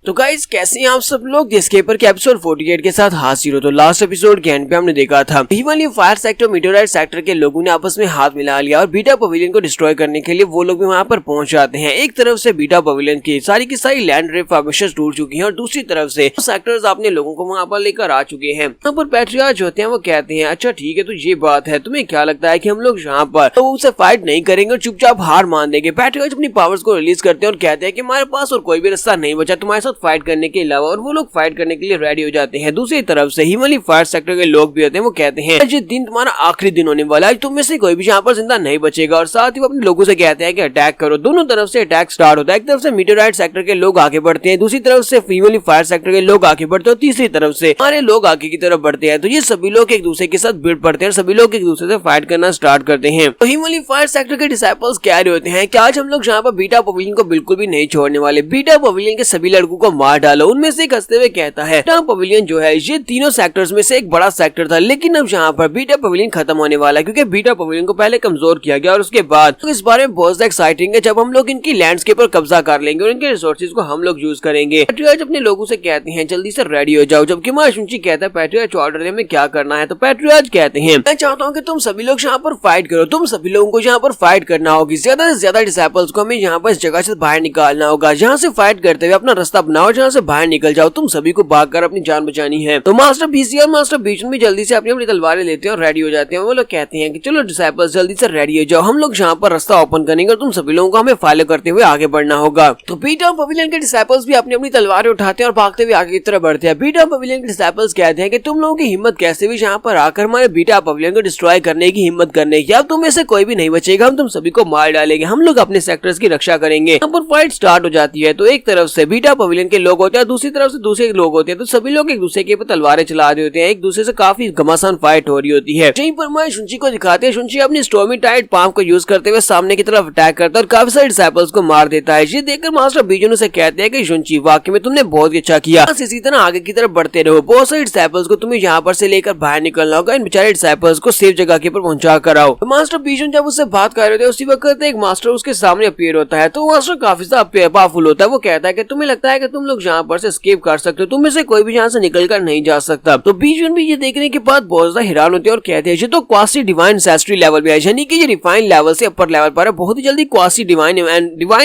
तो गाइस कैसे हैं आप सब लोग। एस्केपर के एपिसोड 48 के साथ हाजिर हो। तो लास्ट एपिसोड के एंड पे हमने देखा था इवनली फायर सेक्टर मीटेओराइट सेक्टर के लोगों ने आपस में हाथ मिला लिया और बीटा पवेलियन को डिस्ट्रॉय करने के लिए वो लोग भी वहां पर पहुंच जाते हैं। एक तरफ से बीटा पवेलियन की सारी लैंड रेप फॉर्मेशन टूट चुकी है और दूसरी तरफ से सेक्टर्स अपने लोगों को वहां पर लेकर आ चुके हैं। यहाँ पर पैट्रियार्च होते हैं, वो कहते हैं अच्छा ठीक है तो ये बात है, तुम्हें क्या लगता है कि हम लोग यहाँ पर तो उसे फाइट नहीं करेंगे और चुपचाप हार मान देंगे। पैट्रियार्च अपनी पावर्स को रिलीज करते हैं और कहते हैं कि हमारे पास और कोई भी रास्ता नहीं बचा तुम्हारे साथ फाइट करने के अलावा, और वो लोग फाइट करने के लिए रेडी हो जाते हैं। दूसरी तरफ से हिमालय फायर सेक्टर के लोग भी होते हैं, वो कहते हैं ये दिन तुम्हारा आखिरी दिन होने वाला है, तुम में से कोई भी यहाँ पर जिंदा नहीं बचेगा। और साथ ही वो अपने लोगों से कहते हैं कि अटैक करो। दोनों तरफ से अटैक स्टार्ट होता है। एक तरफ से मीटेओराइट सेक्टर के लोग आगे बढ़ते हैं, दूसरी तरफ से हिमालय फायर सेक्टर के लोग आगे बढ़ते हैं, तीसरी तरफ से हमारे लोग आगे की तरफ बढ़ते हैं। तो ये सभी लोग एक दूसरे के साथ भिड़ पड़ते हैं और सभी लोग एक दूसरे से फाइट करना स्टार्ट करते हैं। तो हिमालय फायर सेक्टर के डिसाइपल्स कह रहे होते हैं कि आज हम लोग यहाँ पर बीटा पवेलियन को बिल्कुल भी नहीं छोड़ने वाले, बीटा पवेलियन के सभी लड़कों को मार डालो। उनमें से एक हंसते हुए कहता है बीटा पवेलियन जो है ये तीनों सेक्टर्स में से एक बड़ा सेक्टर था, लेकिन अब यहाँ पर बीटा पवेलियन खत्म होने वाला है क्योंकि बीटा पवेलियन को पहले कमजोर किया गया और उसके बाद तो इस बारे में बहुत एक्साइटिंग है जब हम लोग इनकी लैंडस्केप पर कब्जा कर लेंगे और इनके रिसोर्सेज को हम लोग यूज करेंगे। पैट्रियार्च अपने लोगों से कहते हैं जल्दी से रेडी हो जाओ, जबकि मा शुंची कहता है पैट्रियार्च ऑर्डर में क्या करना है। तो पैट्रियार्च कहते हैं मैं चाहता हूँ कि तुम सभी लोग यहाँ पर फाइट करो, तुम सभी लोगों को यहाँ पर फाइट करना होगी, ज्यादा से ज्यादा डिसाइपल्स को हमें यहाँ पर इस जगह से बाहर निकालना होगा। यहाँ से फाइट करते हुए अपना रास्ता बनाओ, जहाँ से बाहर निकल जाओ, तुम सभी को भागकर अपनी जान बचानी है। तो मास्टर बीसी और मास्टर बीचन भी जल्दी से अपनी तलवारें लेते हैं और रेडी हो जाते हैं। वो लोग कहते हैं कि चलो डिसाइपल्स जल्दी से रेडी हो जाओ, हम लोग यहाँ पर रास्ता ओपन करेंगे और तुम सभी लोगों को हमें फॉलो करते हुए आगे बढ़ना होगा। तो बीटा पवेलियन के डिसाइपल्स भी अपनी अपनी तलवारें उठाते हैं और भागते हुए आगे की तरफ बढ़ते हैं। बीटा पवेलियन के डिसाइपल्स कहते हैं कि तुम लोगों की हिम्मत कैसे भी यहाँ पर आकर हमारे बीटा पवेलियन को डिस्ट्रॉय करने की हिम्मत करने की, अब तुम में से कोई भी नहीं बचेगा, हम तुम सभी को मार डालेंगे, हम लोग अपने सेक्टर्स की रक्षा करेंगे। यहाँ पर फाइट स्टार्ट हो जाती है। तो एक तरफ से बीटा पवेलियन के लोग होते हैं, दूसरी तरफ से दूसरे लोग होते हैं। तो सभी लोग एक दूसरे के ऊपर तलवारें चला रहे होते हैं, एक दूसरे से काफी घमासान फाइट हो रही होती है। यहीं पर मैं शुंची को दिखाते हैं, शुंची अपनी स्टॉर्मी टाइड पाम को यूज करते हुए सामने की तरफ अटैक करता है और काफी सारे डिसाइपल्स को मार देता है। ये देखकर मास्टर बीजन से कहते हैं कि शुंची वाकई में तुमने बहुत अच्छा किया, इसी तरह आगे की तरफ बढ़ते रहो, बहुत सारे डिसाइपल्स को तुम्हें यहाँ पर से लेकर बाहर निकलना होगा, इन बेचारे डिसाइपल्स को सेफ जगह के ऊपर पहुंचा कर आओ। तो मास्टर बीजन जब उससे बात कर रहे थे उसी वक्त एक मास्टर उसके सामने अपीयर होता है। तो मास्टर काफी ज्यादा पावरफुल होता है, वो कहता है कि तुम्हें लगता है कि तुम लोग यहाँ पर से एस्केप कर सकते हो, तुम में से कोई भी यहाँ से निकल कर नहीं जा सकता। तो बीजन भी ये देखने के बाद बहुत ज्यादा हैरान होते हैं और कहते हैं ये तो क्वासी डिवाइन एंसेस्ट्री लेवल पे है, यानी कि ये रिफाइन लेवल से अपर लेवल पर है, बहुत ही जल्दी क्वासी डिवाइन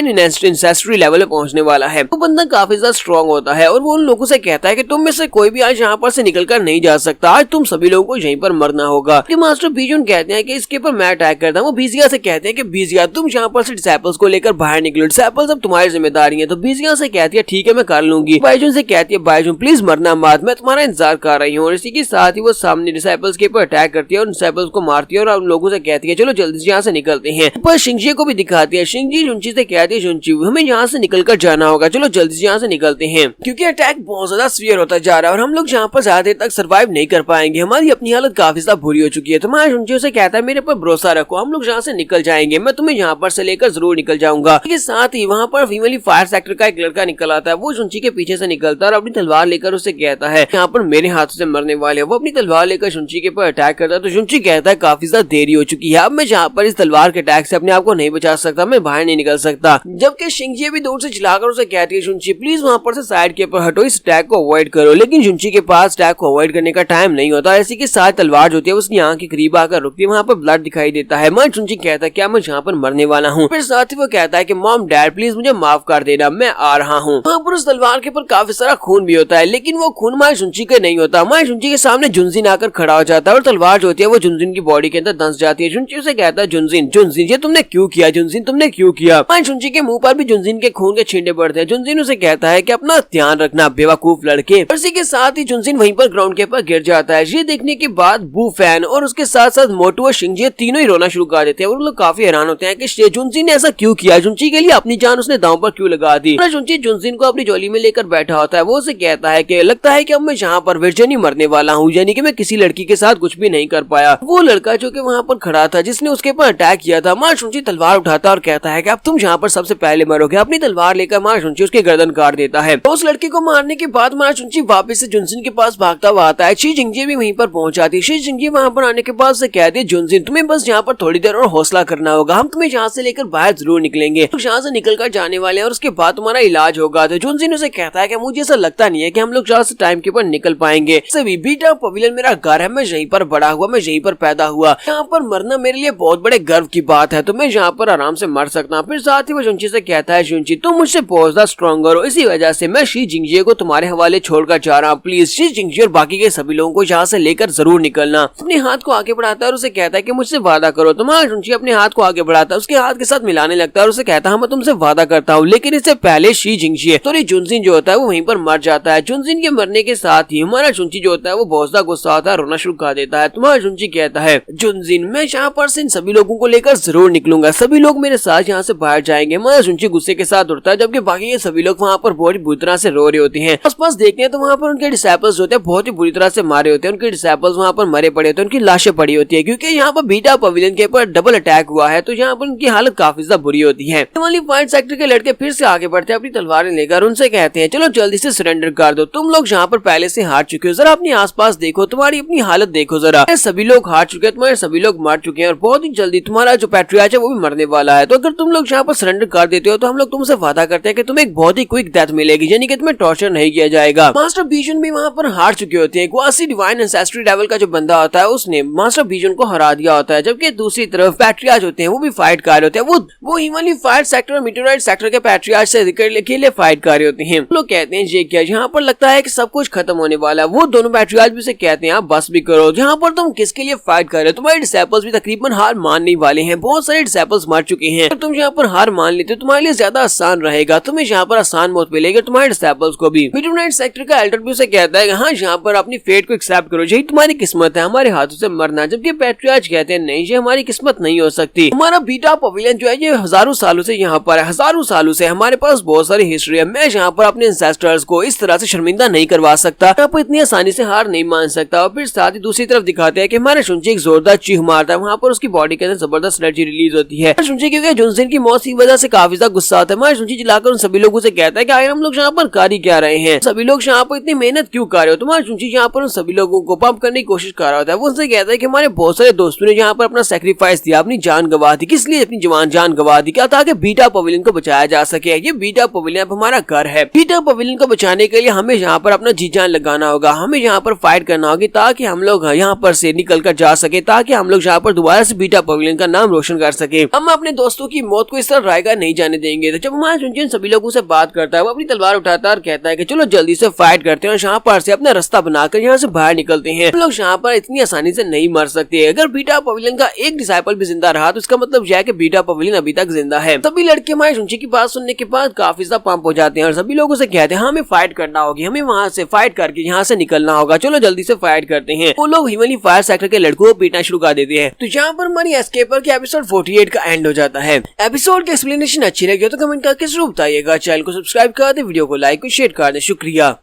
एंसेस्ट्री लेवल पे पहुंचने वाला है। वो बंदा काफी ज्यादा स्ट्रॉन्ग होता है और वो उन लोगों से कहता है कि तुम में से कोई भी आज यहाँ पर से निकल कर नहीं जा सकता, आज तुम सभी लोगों को यहीं पर मरना होगा। मास्टर बीजन कहते हैं कि इसके ऊपर मैं अटैक करता हूँ। वो बीजिया से कहते हैं कि बीजिया तुम यहाँ पर से डिसाइपल्स को लेकर बाहर निकलो, डिसाइपल्स अब तुम्हारी जिम्मेदारी है। तो बीजिया से कहती है ठीक है मैं कर लूंगी। बाइजन से कहती है बाइजन प्लीज मरना मत, मैं तुम्हारा इंतजार कर रही हूँ। और इसी के साथ ही वो सामने डिसाइपल्स के ऊपर अटैक करती है और डिसाइपल्स को मारती है और उन लोगों से कहती है चलो जल्दी से यहाँ से निकलते हैं। पर शिंजी को भी दिखाती है, शिंजी शुंची से कहती है शुंची हमें यहाँ से निकल कर जाना होगा, चलो जल्दी से यहाँ से निकलते हैं क्योंकि अटैक बहुत ज्यादा सीवियर होता जा रहा है और हम लोग यहाँ पर ज्यादा देर तक सर्वाइव नहीं कर पाएंगे, हमारी अपनी हालत काफी ज्यादा बुरी हो चुकी है। तो मैं शुंची से कहता है मेरे पर भरोसा रखो, हम लोग यहाँ से निकल जाएंगे, मैं तुम्हें यहाँ पर से लेकर जरूर निकल जाऊंगा। इसके साथ ही वहाँ पर फीमेल फायर सेक्टर का एक लड़का निकल आता है, वो शुंची के पीछे से निकलता है और अपनी तलवार लेकर उससे कहता है यहाँ पर मेरे हाथ से मरने वाले। वो अपनी तलवार लेकर शुंची के ऊपर अटैक करता है। तो शुंची कहता है काफी ज्यादा देरी हो चुकी है, अब मैं यहाँ पर इस तलवार के अटैक से अपने आप को नहीं बचा सकता, मैं बाहर नहीं निकल सकता। जबकि शिंजी भी दूर से चिल्लाकर उसे कहती है शुंची प्लीज वहाँ पर से साइड के ऊपर हटो, इस अटैक को अवॉइड करो। लेकिन शुंची के पास अटैक को अवॉइड करने का टाइम नहीं होता। इसी के साथ तलवार जो होती है उसकी आंख के करीब आकर रुकती है, वहाँ पर ब्लड दिखाई देता है। मैं शुंची कहता है क्या मैं यहाँ पर मरने वाला हूँ। फिर साथ ही वो कहता है कि मॉम डैड प्लीज मुझे माफ कर देना, मैं आ रहा हूँ। वहाँ पर उस तलवार के ऊपर काफी सारा खून भी होता है, लेकिन वो खून माँ शुंची के नहीं होता। माँ शुंची के सामने जुनजिन आकर खड़ा हो जाता है और तलवार जो होती है वो जुनजिन की बॉडी के अंदर धंस जाती है। शुंची उसे कहता है जुनजिन जुनजिन ये तुमने क्यों किया, जुनजिन तुमने क्यों किया। माँ शुंची के मुंह पर भी जुनजिन के खून के छींटे पड़ते हैं। जुनजिन उसे कहता है कि अपना ध्यान रखना बेवकूफ लड़के। इसी के साथ ही जुनजिन वहीं पर ग्राउंड के ऊपर गिर जाता है। ये देखने के बाद बू फैन और उसके साथ साथ मोटू और शिंजी तीनों ही रोना शुरू कर देते हैं और लोग काफी हैरान होते हैं कि जुनजिन ने ऐसा क्यों किया, जुनजी के लिए अपनी जान उसने दांव पर क्यों लगा दी। जुनजी जुनजिन को अपनी झोली में लेकर बैठा होता है, वो उसे कहता है कि लगता है कि अब मैं यहाँ पर वर्जिन ही मरने वाला हूँ, यानी कि मैं किसी लड़की के साथ कुछ भी नहीं कर पाया। वो लड़का जो कि वहाँ पर खड़ा था जिसने उसके ऊपर अटैक किया था, माँ शुंची तलवार उठाता और कहता है कि अब तुम यहाँ पर सबसे पहले मरोगे। अपनी तलवार लेकर माँ शुंची उसके गर्दन काट देता है। तो उस लड़के को मारने के बाद माँ शुंची वापस से जुनजिन के पास भागता हुआ आता है। शी जिंगजी भी वहीं पर पहुंच जाती है। शी जिंगजी वहाँ पर आने के बाद से कहती है जुनजिन तुम्हें बस यहाँ पर थोड़ी देर और हौसला करना होगा, हम तुम्हें यहाँ से लेकर बाहर जरूर निकलेंगे, तो यहाँ से निकल कर जाने वाले हैं और उसके बाद तुम्हारा इलाज होगा। तो जुनजिन उसे कहता है कि मुझे ऐसा लगता नहीं है कि हम लोग जहाँ से टाइम के ऊपर निकल पाएंगे। सभी बीटा पवेलियन मेरा घर है, मैं यहीं पर बड़ा हुआ, मैं यहीं पर पैदा हुआ, यहाँ पर मरना मेरे लिए बहुत बड़े गर्व की बात है, तो मैं यहाँ पर आराम से मर सकता हूँ। फिर साथ ही वो जुनची से कहता है, जुनची तुम मुझसे बहुत ज्यादा स्ट्रॉन्गर हो, इसी वजह से मैं शी जिंगजिए को तुम्हारे हवाले छोड़कर जा रहा हूँ। प्लीज शी जिंगजिए और बाकी के सभी लोगों को यहाँ से लेकर जरूर निकलना। अपने हाथ को आगे बढ़ाता है और उसे कहता है कि मुझसे वादा करो। तुम्हारा जुनची अपने हाथ को आगे बढ़ाता है, उसके हाथ के साथ मिलाने लगता है और उसे कहता है मैं तुमसे वादा करता हूँ, लेकिन इससे पहले शी जिंगजिए। तो जुनजिन जो होता है वो वहीं पर मर जाता है। जुनजिन के मरने के साथ ही हमारा जुनची जो होता है वो बहुत ज्यादा गुस्सा आता है, रोना शुरू कर देता है। तुम्हारा जुनची कहता है, जुनजिन मैं यहाँ पर से इन सभी लोगों को लेकर जरूर निकलूंगा, सभी लोग मेरे साथ यहाँ से बाहर जाएंगे। हमारा जुनची गुस्से के साथ उठता है, जबकि बाकी के सभी लोग वहाँ पर बहुत ही बुरी तरह से रो रहे होते हैं। आसपास देखते हैं तो वहाँ पर उनके डिसाइपल्स होते हैं बहुत ही बुरी तरह से मारे होते हैं, उनके डिसाइपल्स वहाँ पर मरे पड़े होते हैं, उनकी लाशें पड़ी होती है, क्योंकि यहाँ पर बीटा पवेलियन के ऊपर डबल अटैक हुआ है, तो यहाँ पर उनकी हालत काफी ज्यादा बुरी होती है। फाइट सेक्टर के लड़के फिर से आगे बढ़ते हैं अपनी तलवारें लेकर, उनसे कहते हैं चलो जल्दी से सरेंडर कर दो, तुम लोग जहाँ पर पहले से हार चुके हो, जरा अपने आसपास देखो, तुम्हारी अपनी हालत देखो जरा, सभी लोग हार चुके हैं, तुम्हारे सभी लोग मर चुके हैं और बहुत ही जल्दी तुम्हारा जो पैट्रियार्च है वो भी मरने वाला है। तो अगर तुम लोग यहाँ पर सरेंडर कर देते हो तो हम लोग तुमसे वादा करते हैं कि तुम्हें एक बहुत ही क्विक डेथ मिलेगी, यानी कि तुम्हें टॉर्चर नहीं किया जाएगा। मास्टर बीजन भी वहाँ पर हार चुके होते हैं। ग्वासी डिवाइन एंसेस्ट्री लेवल का जो बंदा होता है उसने मास्टर बीजन को हरा दिया होता है, जबकि दूसरी तरफ पैट्रियार्च होते हैं वो भी फाइट कर रहे होते हैं, वो हिमालय फायर सेक्टर और मीटेओराइट सेक्टर के पैट्रियार्च से के लिए फाइट कर रहे होते हैं। लोग कहते हैं ये क्या, यहाँ पर लगता है कि सब कुछ खत्म होने वाला है। वो दोनों पैट्रियार्च भी से कहते हैं आप बस भी करो, जहाँ पर तुम किसके लिए फाइट कर रहे हो, तुम्हारे डिसाइपल्स भी तकरीबन हार मानने वाले हैं, बहुत सारे डिसाइपल्स मर चुके हैं, तुम यहाँ पर हार मान लेते हो तुम्हारे लिए ज्यादा आसान रहेगा, तुम्हें यहाँ पर आसान मौत मिलेगी तुम्हारे डिसाइपल्स को भी। मीटेओराइट सेक्टर का एल्डर भी उसे कहता है हाँ यहाँ पर अपनी फेट को एक्सेप्ट करो, यही तुम्हारी किस्मत है, हमारे हाथों से मरना। जबकि पैट्रियार्च कहते हैं नहीं ये हमारी किस्मत नहीं हो सकती, हमारा बीटा पवेलियन जो है ये हजारों सालों से यहाँ पर है, हजारों सालों से हमारे पास बहुत सारी हिस्ट्री है, मैं यहाँ पर अपने एंसेस्टर्स को इस तरह से शर्मिंदा नहीं करवा सकता, यहाँ पर इतनी आसानी से हार नहीं मान सकता। और फिर साथ ही दूसरी तरफ दिखाते हैं कि हमारे जुनची एक जोरदार चीख मारता है, वहाँ पर उसकी बॉडी के अंदर जबरदस्त एनर्जी रिलीज होती है। जुनची क्योंकि जुनजिन की मौत की वजह से काफी ज्यादा गुस्सा आता है, हमारे जुनची चिल्लाकर उन सभी लोगों से कहता है कि आखिर हम लोग यहाँ पर कर ही क्या रहे हैं, सभी लोग यहाँ पर इतनी मेहनत क्यों कर रहे हो। तुम्हारा जुनची यहाँ पर उन सभी लोगों को पंप करने की कोशिश कर रहा होता है, वो उनसे कहता है कि हमारे बहुत सारे दोस्तों ने यहाँ पर अपना सेक्रीफाइस दिया, अपनी जान गवा दी, किस लिए अपनी जान गवा दी, क्या ताकि बीटा पवेलियन को बचाया जा सके। ये बीटा पवेलियन अब हमारा घर है, बीटा पवेलियन को बचाने के लिए हमें यहाँ पर अपना जी जान लगाना होगा, हमें यहाँ पर फाइट करना होगी ताकि हम लोग यहाँ पर से निकल कर जा सके, ताकि हम लोग यहाँ पर दोबारा से बीटा पवेलियन का नाम रोशन कर सके। हम अपने दोस्तों की मौत को इस तरह रायगा नहीं जाने देंगे। तो जब हमारा जुनजिन सभी लोगों से बात करता है वो अपनी तलवार उठाता है और कहता है कि चलो जल्दी से फाइट करते हैं और यहाँ पर से अपना रास्ता बनाकर यहाँ से बाहर निकलते हैं, हम लोग यहाँ पर इतनी आसानी से नहीं मर सकते। अगर बीटा पवेलियन का एक डिसाइपल भी जिंदा रहा तो इसका मतलब यह है कि बीटा पवेलियन अभी तक जिंदा है। सभी लड़के हमारे जुनची की बात सुनने के बाद काफी ज्यादा पंप हो जाते हैं और सभी लोगों से कहते हैं हमें फाइट करना होगी, हमें वहाँ से फाइट करके यहाँ से निकलना होगा, चलो जल्दी से फाइट करते हैं। वो लोग हिमालय फायर सेक्टर के लड़कों को पीटना शुरू कर देते हैं। तो यहाँ पर हमारी एस्केपर के एपिसोड 48 का एंड हो जाता है। एपिसोड की एक्सप्लेनेशन अच्छी लगी हो तो कमेंट करके जरूर बताइएगा, चैनल को सब्सक्राइब कर दे, वीडियो को लाइक और शेयर कर दे। शुक्रिया।